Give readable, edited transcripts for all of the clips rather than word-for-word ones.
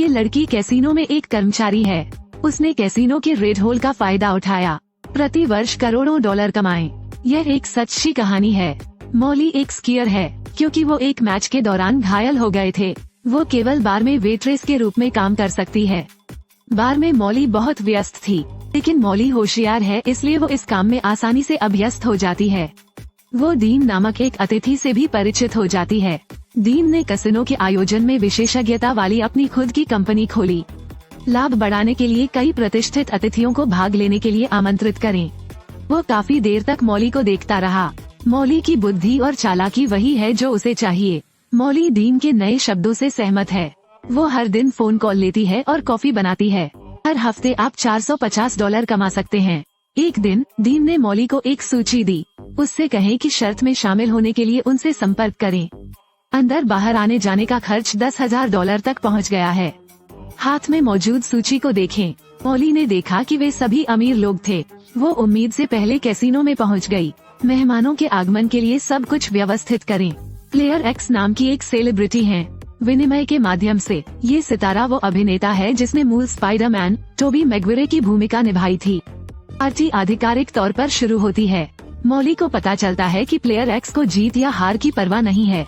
ये लड़की कैसीनो में एक कर्मचारी है। उसने कैसीनो के रेड होल का फायदा उठाया, प्रति वर्ष करोड़ों डॉलर कमाए। यह एक सच्ची कहानी है। मॉली एक स्कीयर है क्योंकि वो एक मैच के दौरान घायल हो गए थे। वो केवल बार में वेट्रेस के रूप में काम कर सकती है। बार में मॉली बहुत व्यस्त थी, लेकिन मॉली होशियार है, इसलिए वो इस काम में आसानी से अभ्यस्त हो जाती है। वो डीन नामक एक अतिथि से भी परिचित हो जाती है। डीन ने कैसीनो के आयोजन में विशेषज्ञता वाली अपनी खुद की कंपनी खोली। लाभ बढ़ाने के लिए कई प्रतिष्ठित अतिथियों को भाग लेने के लिए आमंत्रित करें। वो काफी देर तक मॉली को देखता रहा। मॉली की बुद्धि और चालाकी वही है जो उसे चाहिए। मॉली डीन के नए शब्दों से सहमत है। वो हर दिन फोन कॉल लेती है और कॉफी बनाती है। हर हफ्ते आप $450 कमा सकते हैं। एक दिन डीन ने मॉली को एक सूची दी। उससे कहें कि शर्त में शामिल होने के लिए उनसे संपर्क करें। अंदर बाहर आने जाने का खर्च $10,000 तक पहुंच गया है। हाथ में मौजूद सूची को देखें। मॉली ने देखा कि वे सभी अमीर लोग थे। वो उम्मीद से पहले कैसीनो में पहुंच गई। मेहमानों के आगमन के लिए सब कुछ व्यवस्थित करें। प्लेयर एक्स नाम की एक सेलिब्रिटी है। विनिमय के माध्यम से ये सितारा वो अभिनेता है जिसने मूल स्पाइडरमैन टोबी मैगवायर की भूमिका निभाई थी। पार्टी आधिकारिक तौर पर शुरू होती है। मॉली को पता चलता है कि प्लेयर एक्स को जीत या हार की परवाह नहीं है।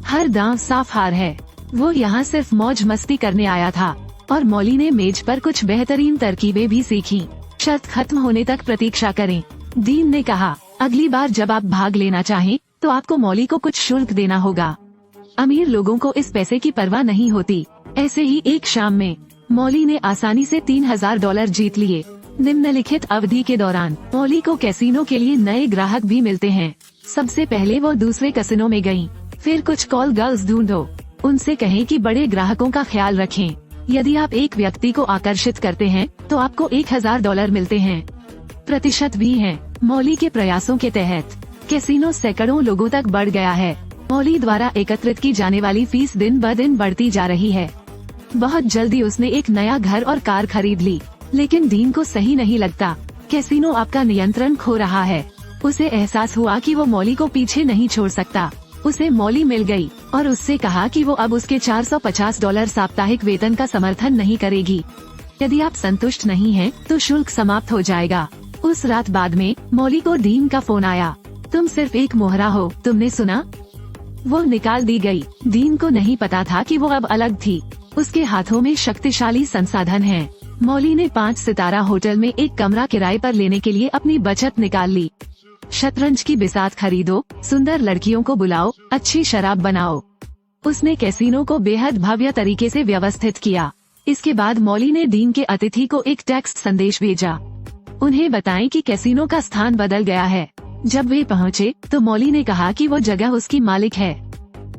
हर दांव साफ हार है। वो यहाँ सिर्फ मौज मस्ती करने आया था और मॉली ने मेज पर कुछ बेहतरीन तरकीबें भी सीखी। शर्त खत्म होने तक प्रतीक्षा करें। डीन ने कहा, अगली बार जब आप भाग लेना चाहें तो आपको मॉली को कुछ शुल्क देना होगा। अमीर लोगों को इस पैसे की परवाह नहीं होती। ऐसे ही एक शाम में मॉली ने आसानी से $3,000 जीत लिए। निम्नलिखित अवधि के दौरान मॉली को कैसीनो के लिए नए ग्राहक भी मिलते हैं। सबसे पहले वो दूसरे कैसीनो में गयी। फिर कुछ कॉल गर्ल्स ढूंढो। उनसे कहें कि बड़े ग्राहकों का ख्याल रखें। यदि आप एक व्यक्ति को आकर्षित करते हैं तो आपको $1,000 मिलते हैं। प्रतिशत भी हैं। मॉली के प्रयासों के तहत कैसीनो सैकड़ों लोगों तक बढ़ गया है। मॉली द्वारा एकत्रित की जाने वाली फीस दिन ब दिन बढ़ती जा रही है। बहुत जल्दी उसने एक नया घर और कार खरीद ली, लेकिन डीन को सही नहीं लगता। कैसीनो आपका नियंत्रण खो रहा है। उसे एहसास हुआ कि वो मॉली को पीछे नहीं छोड़ सकता। उसे मॉली मिल गई और उससे कहा कि वो अब उसके $450 साप्ताहिक वेतन का समर्थन नहीं करेगी। यदि आप संतुष्ट नहीं हैं, तो शुल्क समाप्त हो जाएगा। उस रात बाद में मॉली को डीन का फोन आया। तुम सिर्फ एक मोहरा हो, तुमने सुना? वो निकाल दी गई। डीन को नहीं पता था कि वो अब अलग थी। उसके हाथों में शक्तिशाली संसाधन हैं। मॉली ने 5 सितारा होटल में एक कमरा किराए पर लेने के लिए अपनी बचत निकाल ली। शतरंज की बिसात खरीदो, सुंदर लड़कियों को बुलाओ, अच्छी शराब बनाओ। उसने कैसीनो को बेहद भव्य तरीके से व्यवस्थित किया। इसके बाद मॉली ने डीन के अतिथि को एक टेक्स्ट संदेश भेजा। उन्हें बताएं कि कैसीनो का स्थान बदल गया है। जब वे पहुँचे तो मॉली ने कहा कि वो जगह उसकी मालिक है।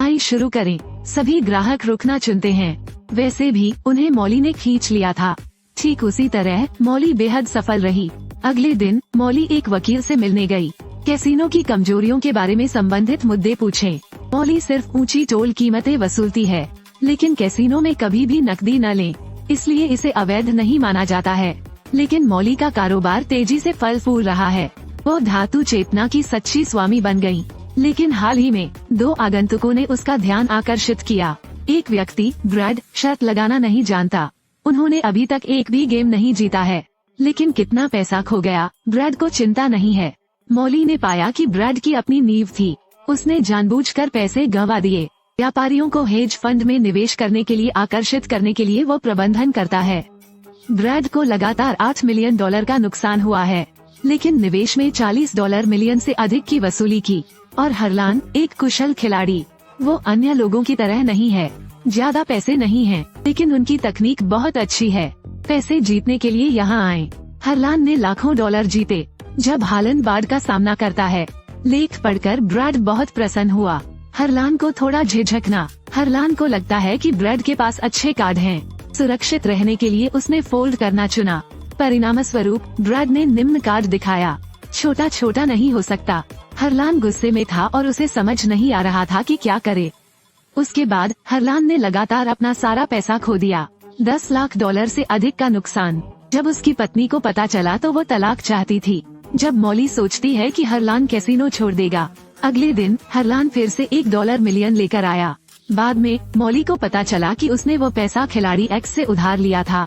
आइए शुरू करें। सभी ग्राहक रुकना चुनते हैं। वैसे भी उन्हें मॉली ने खींच लिया था। ठीक उसी तरह मॉली बेहद सफल रही। अगले दिन मॉली एक वकील से मिलने गई। कैसीनो की कमजोरियों के बारे में संबंधित मुद्दे पूछे। मॉली सिर्फ ऊंची टोल कीमतें वसूलती है, लेकिन कैसीनो में कभी भी नकदी न ले, इसलिए इसे अवैध नहीं माना जाता है। लेकिन मॉली का कारोबार तेजी से फल फूल रहा है। वो धातु चेतना की सच्ची स्वामी बन गई। लेकिन हाल ही में 2 आगंतुकों ने उसका ध्यान आकर्षित किया। एक व्यक्ति ब्रैड शर्त लगाना नहीं जानता। उन्होंने अभी तक एक भी गेम नहीं जीता है, लेकिन कितना पैसा खो गया ब्रैड को चिंता नहीं है। मॉली ने पाया कि ब्रैड की अपनी नींव थी। उसने जानबूझकर पैसे गंवा दिए। व्यापारियों को हेज फंड में निवेश करने के लिए आकर्षित करने के लिए वो प्रबंधन करता है। ब्रैड को लगातार $8 मिलियन का नुकसान हुआ है, लेकिन निवेश में $40 मिलियन से अधिक की वसूली की। और हरलान एक कुशल खिलाड़ी। वो अन्य लोगों की तरह नहीं है। ज्यादा पैसे नहीं हैं, लेकिन उनकी तकनीक बहुत अच्छी है। पैसे जीतने के लिए यहाँ आए। हरलान ने लाखों डॉलर जीते जब हालन बाढ़ का सामना करता है। लेख पढ़कर ब्रैड बहुत प्रसन्न हुआ। हरलान को थोड़ा झिझकना। हरलान को लगता है कि ब्रैड के पास अच्छे कार्ड हैं। सुरक्षित रहने के लिए उसने फोल्ड करना चुना। परिणाम स्वरूप ब्रैड ने निम्न कार्ड दिखाया। छोटा छोटा नहीं हो सकता। हरलान गुस्से में था और उसे समझ नहीं आ रहा था कि क्या करे। उसके बाद हरलान ने लगातार अपना सारा पैसा खो दिया। $10 लाख से अधिक का नुकसान। जब उसकी पत्नी को पता चला तो वो तलाक चाहती थी। जब मॉली सोचती है कि हरलान कैसीनो छोड़ देगा। अगले दिन हरलान फिर से $1 मिलियन लेकर आया। बाद में मॉली को पता चला कि उसने वो पैसा खिलाड़ी एक्स से उधार लिया था।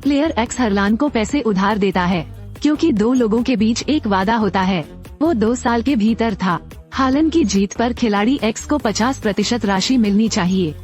प्लेयर एक्स हरलान को पैसे उधार देता है क्योंकि दो लोगों के बीच एक वादा होता है। वो 2 साल के भीतर था। हालन की जीत पर खिलाड़ी एक्स को 50% राशि मिलनी चाहिए।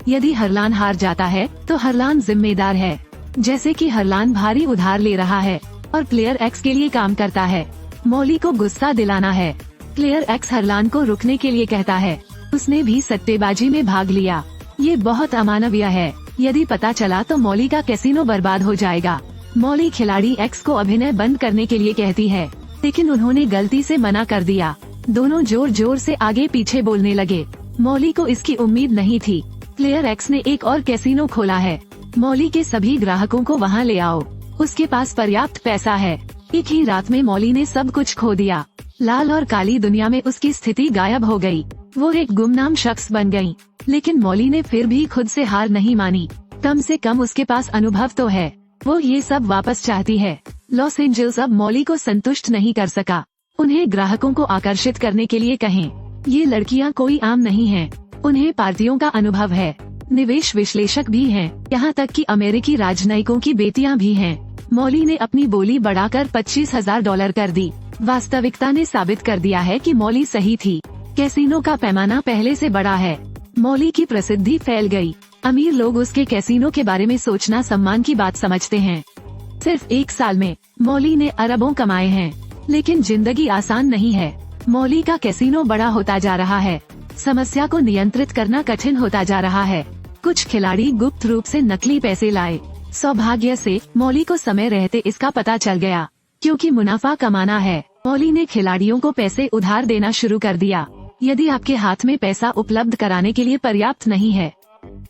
यदि हरलान हार जाता है तो हरलान जिम्मेदार है, जैसे कि हरलान भारी उधार ले रहा है और प्लेयर एक्स के लिए काम करता है। मॉली को गुस्सा दिलाना है। प्लेयर एक्स हरलान को रुकने के लिए कहता है। उसने भी सट्टेबाजी में भाग लिया। ये बहुत अमानवीय है। यदि पता चला तो मॉली का कैसीनो बर्बाद हो जाएगा। मॉली खिलाड़ी एक्स को अभिनय बंद करने के लिए कहती है, लेकिन उन्होंने गलती से मना कर दिया। दोनों जोर जोर से आगे पीछे बोलने लगे। मॉली को इसकी उम्मीद नहीं थी। प्लेयर एक्स ने एक और कैसीनो खोला है। मॉली के सभी ग्राहकों को वहाँ ले आओ। उसके पास पर्याप्त पैसा है। एक ही रात में मॉली ने सब कुछ खो दिया। लाल और काली दुनिया में उसकी स्थिति गायब हो गई। वो एक गुमनाम शख्स बन गई। लेकिन मॉली ने फिर भी खुद से हार नहीं मानी। कम से कम उसके पास अनुभव तो है। वो ये सब वापस चाहती है। लॉस एंजल्स अब मॉली को संतुष्ट नहीं कर सका। उन्हें ग्राहकों को आकर्षित करने के लिए कहें। ये लड़कियां कोई आम नहीं हैं। उन्हें पार्टियों का अनुभव है। निवेश विश्लेषक भी हैं। यहाँ तक कि अमेरिकी राजनयिकों की बेटियां भी हैं। मॉली ने अपनी बोली बढ़ाकर $25,000 कर दी। वास्तविकता ने साबित कर दिया है कि मॉली सही थी। कैसीनो का पैमाना पहले से बड़ा है। मॉली की प्रसिद्धि फैल गई। अमीर लोग उसके कैसीनो के बारे में सोचना सम्मान की बात समझते हैं। सिर्फ 1 साल में मॉली ने अरबों कमाए हैं। लेकिन जिंदगी आसान नहीं है। मॉली का कैसीनो बड़ा होता जा रहा है। समस्या को नियंत्रित करना कठिन होता जा रहा है। कुछ खिलाड़ी गुप्त रूप से नकली पैसे लाए। सौभाग्य से मॉली को समय रहते इसका पता चल गया। क्योंकि मुनाफा कमाना है, मॉली ने खिलाड़ियों को पैसे उधार देना शुरू कर दिया। यदि आपके हाथ में पैसा उपलब्ध कराने के लिए पर्याप्त नहीं है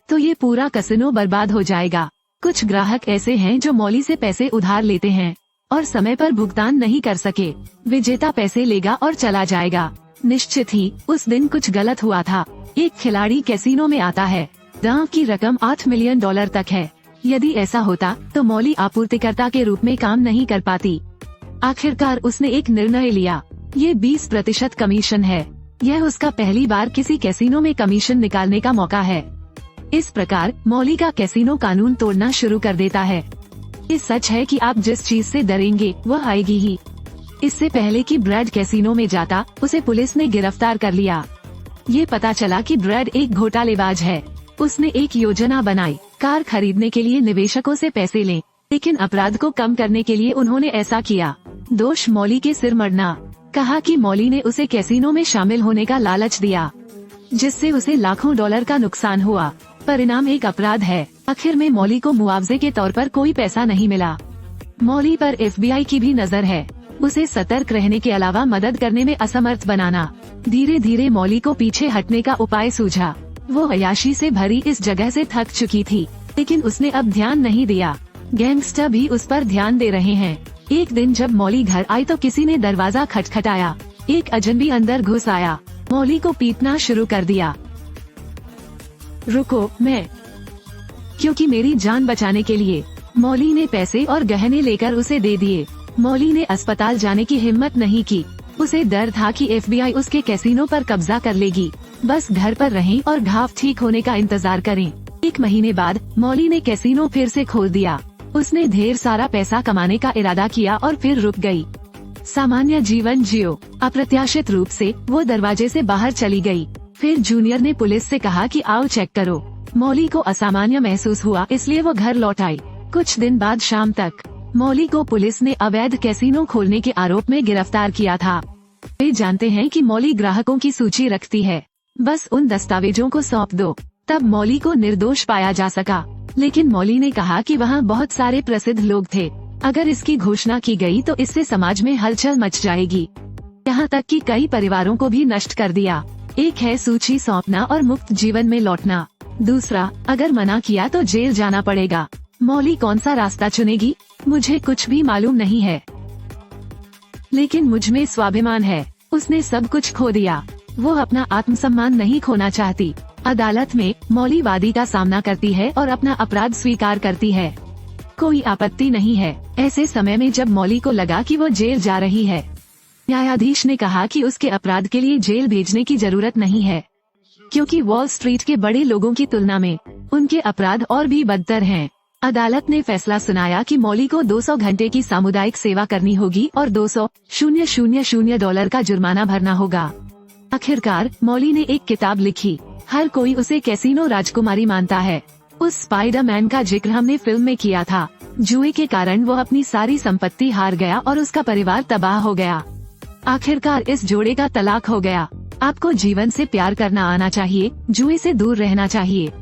तो ये पूरा कैसीनो बर्बाद हो जाएगा। कुछ ग्राहक ऐसे हैं जो मॉली से पैसे उधार लेते हैं और समय पर भुगतान नहीं कर सके। विजेता पैसे लेगा और चला जाएगा। निश्चित ही उस दिन कुछ गलत हुआ था। एक खिलाड़ी कैसीनो में आता है। दांव की रकम $8 मिलियन तक है। यदि ऐसा होता तो मॉली आपूर्तिकर्ता के रूप में काम नहीं कर पाती। आखिरकार उसने एक निर्णय लिया। ये 20% कमीशन है। यह उसका पहली बार किसी कैसीनो में कमीशन निकालने का मौका है। इस प्रकार मॉली का कैसीनो कानून तोड़ना शुरू कर देता है। ये सच है कि आप जिस चीज से डरेंगे वह आएगी ही। इससे पहले कि ब्रैड कैसीनो में जाता, उसे पुलिस ने गिरफ्तार कर लिया। ये पता चला कि ब्रैड एक घोटालेबाज है। उसने एक योजना बनाई, कार खरीदने के लिए निवेशकों से पैसे लें, लेकिन अपराध को कम करने के लिए उन्होंने ऐसा किया। दोष मॉली के सिर मरना। कहा कि मॉली ने उसे कैसीनो में शामिल होने का लालच दिया, जिससे उसे लाखों डॉलर का नुकसान हुआ। परिणाम एक अपराध है। आखिर में मॉली को मुआवजे के तौर पर कोई पैसा नहीं मिला। मॉली पर FBI की भी नजर है। उसे सतर्क रहने के अलावा मदद करने में असमर्थ बनाना। धीरे धीरे मॉली को पीछे हटने का उपाय सूझा। वो अय्याशी से भरी इस जगह से थक चुकी थी, लेकिन उसने अब ध्यान नहीं दिया। गैंगस्टर भी उस पर ध्यान दे रहे हैं। एक दिन जब मॉली घर आई तो किसी ने दरवाजा खटखटाया। एक अजनबी अंदर घुस आया। मॉली को पीटना शुरू कर दिया। रुको, मैं। क्योंकि मेरी जान बचाने के लिए मॉली ने पैसे और गहने लेकर उसे दे दिए। मॉली ने अस्पताल जाने की हिम्मत नहीं की। उसे डर था कि FBI उसके कैसीनो पर कब्जा कर लेगी। बस घर पर रहें और घाव ठीक होने का इंतजार करें। 1 महीने बाद मॉली ने कैसीनो फिर से खोल दिया। उसने ढेर सारा पैसा कमाने का इरादा किया और फिर रुक गई। सामान्य जीवन जियो। अप्रत्याशित रूप से वो दरवाजे से बाहर चली गई। फिर जूनियर ने पुलिस से कहा कि आओ चेक करो। मॉली को असामान्य महसूस हुआ, इसलिए वो घर लौट आई। कुछ दिन बाद शाम तक मॉली को पुलिस ने अवैध कैसीनो खोलने के आरोप में गिरफ्तार किया था। वे जानते हैं कि मॉली ग्राहकों की सूची रखती है। बस उन दस्तावेजों को सौंप दो। तब मॉली को निर्दोष पाया जा सका। लेकिन मॉली ने कहा कि वहाँ बहुत सारे प्रसिद्ध लोग थे। अगर इसकी घोषणा की गई तो इससे समाज में हलचल मच जाएगी। यहाँ तक कि कई परिवारों को भी नष्ट कर दिया। एक है सूची सौंपना और मुक्त जीवन में लौटना। दूसरा, अगर मना किया तो जेल जाना पड़ेगा। मॉली कौन सा रास्ता चुनेगी, मुझे कुछ भी मालूम नहीं है। लेकिन मुझ में स्वाभिमान है। उसने सब कुछ खो दिया। वो अपना आत्मसम्मान नहीं खोना चाहती। अदालत में मॉली वादी का सामना करती है और अपना अपराध स्वीकार करती है। कोई आपत्ति नहीं है। ऐसे समय में जब मॉली को लगा कि वो जेल जा रही है, न्यायाधीश ने कहा कि उसके अपराध के लिए जेल भेजने की जरूरत नहीं है, क्योंकि वॉल स्ट्रीट के बड़े लोगों की तुलना में उनके अपराध और भी बदतर हैं। अदालत ने फैसला सुनाया कि मॉली को 200 घंटे की सामुदायिक सेवा करनी होगी और $200,000 का जुर्माना भरना होगा। आखिरकार मॉली ने एक किताब लिखी। हर कोई उसे कैसीनो राजकुमारी मानता है। उस स्पाइडरमैन का जिक्र हमने फिल्म में किया था। जुए के कारण वो अपनी सारी संपत्ति हार गया और उसका परिवार तबाह हो गया। आखिरकार इस जोड़े का तलाक हो गया। आपको जीवन से प्यार करना आना चाहिए, जुए से दूर रहना चाहिए।